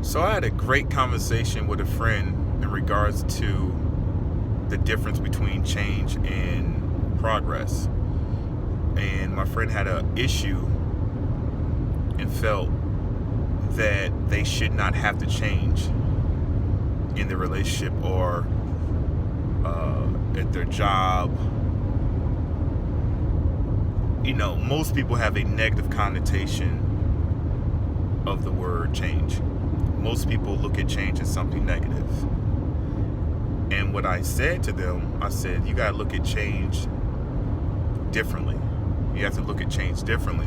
So I had a great conversation with a friend in regards to the difference between change and progress. And my friend had an issue and felt that they should not have to change in the relationship or at their job. You know, most people have a negative connotation of the word change. Most people look at change as something negative. And what I said to them, I said, you got to look at change differently. You have to look at change differently.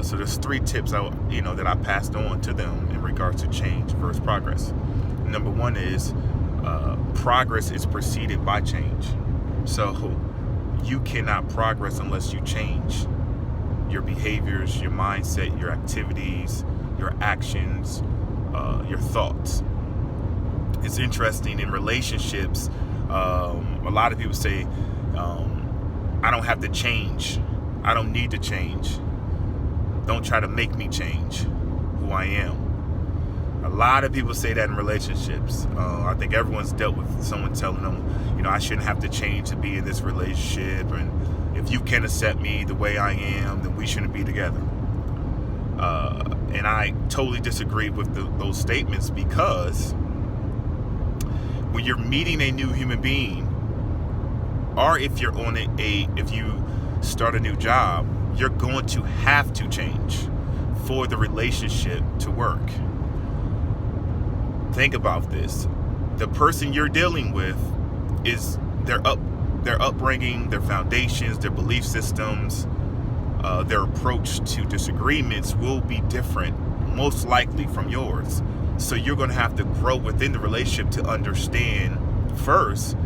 So there's 3 tips that I passed on to them in regards to change versus progress. Number 1 is progress is preceded by change. So you cannot progress unless you change your behaviors, your mindset, your activities, your actions, your thoughts. It's interesting in relationships. A lot of people say, I don't have to change. I don't need to change. Don't try to make me change who I am. A lot of people say that in relationships. I think everyone's dealt with someone telling them, I shouldn't have to change to be in this relationship. And if you can't accept me the way I am, then we shouldn't be together. And I totally disagree with those statements, because when you're meeting a new human being, or if you're on if you start a new job, you're going to have to change for the relationship to work. Think about this. The person you're dealing with is their upbringing, their foundations, their belief systems, their approach to disagreements will be different, most likely from yours. So you're going to have to grow within the relationship to understand first,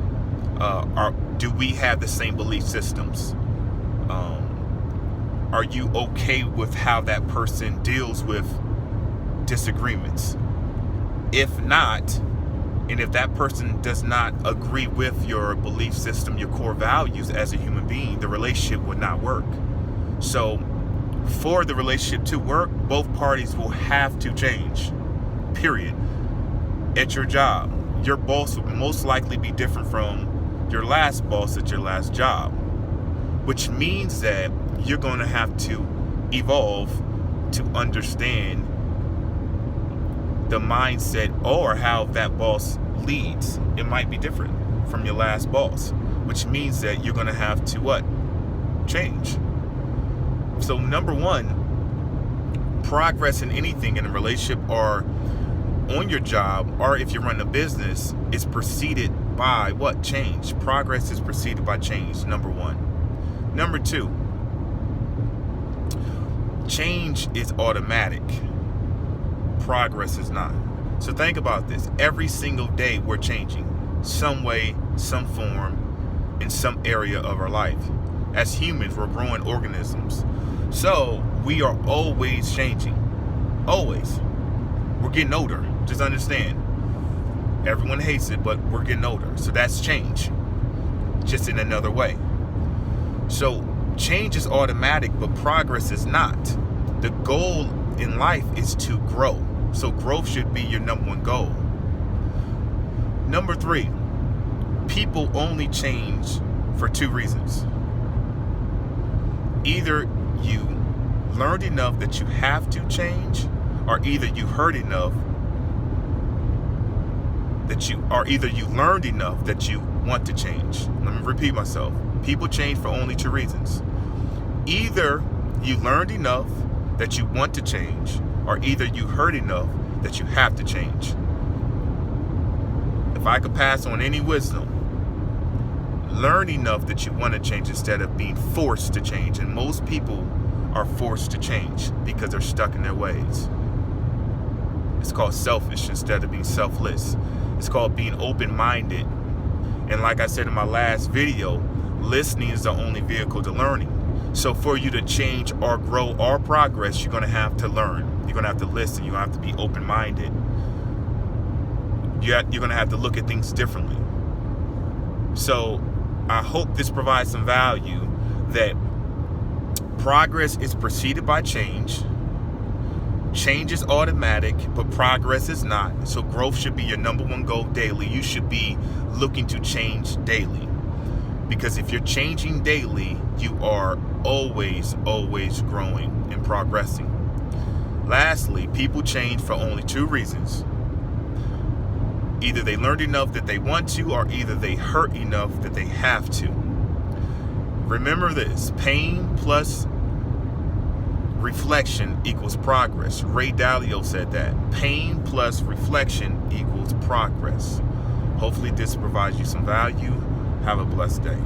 do we have the same belief systems? Are you okay with how that person deals with disagreements? If not, and if that person does not agree with your belief system, your core values as a human being, the relationship would not work. So for the relationship to work, both parties will have to change, period. At your job, your boss will most likely be different from your last boss at your last job, which means that you're going to have to evolve to understand the mindset or how that boss leads. It might be different from your last boss, which means that you're going to have to change. So number 1, progress in anything in a relationship or on your job, or if you run a business, is preceded by what? Change. Progress is preceded by change, number 1. Number 2, change is automatic. Progress is not. So think about this. Every single day we're changing, some way, some form, in some area of our life. As humans, we're growing organisms. So we are always changing. Always. We're getting older. Just understand. Everyone hates it, but we're getting older. So that's change. Just in another way. So change is automatic, but progress is not. The goal in life is to grow. So growth should be your number 1 goal. Number 3, people only change for 2 reasons. Either you learned enough that you have to change, or either you heard enough either you learned enough that you want to change. Let me repeat myself. People change for only 2 reasons. Either you learned enough that you want to change, or either you heard enough that you have to change. If I could pass on any wisdom, learn enough that you want to change instead of being forced to change. And most people are forced to change because they're stuck in their ways. It's called selfish instead of being selfless. It's called being open-minded. And like I said in my last video, listening is the only vehicle to learning. So for you to change or grow or progress, you're going to have to learn. You're going to have to listen. You're going to have to be open-minded. You're going to have to look at things differently. So I hope this provides some value, that progress is preceded by change. Change is automatic, but progress is not. So growth should be your number one goal daily. You should be looking to change daily. Because if you're changing daily, you are always growing and progressing. Lastly, people change for only two reasons. Either they learned enough that they want to, or either they hurt enough that they have to. Remember this: pain plus reflection equals progress. Ray Dalio said that. Pain plus reflection equals progress. Hopefully this provides you some value. Have a blessed day.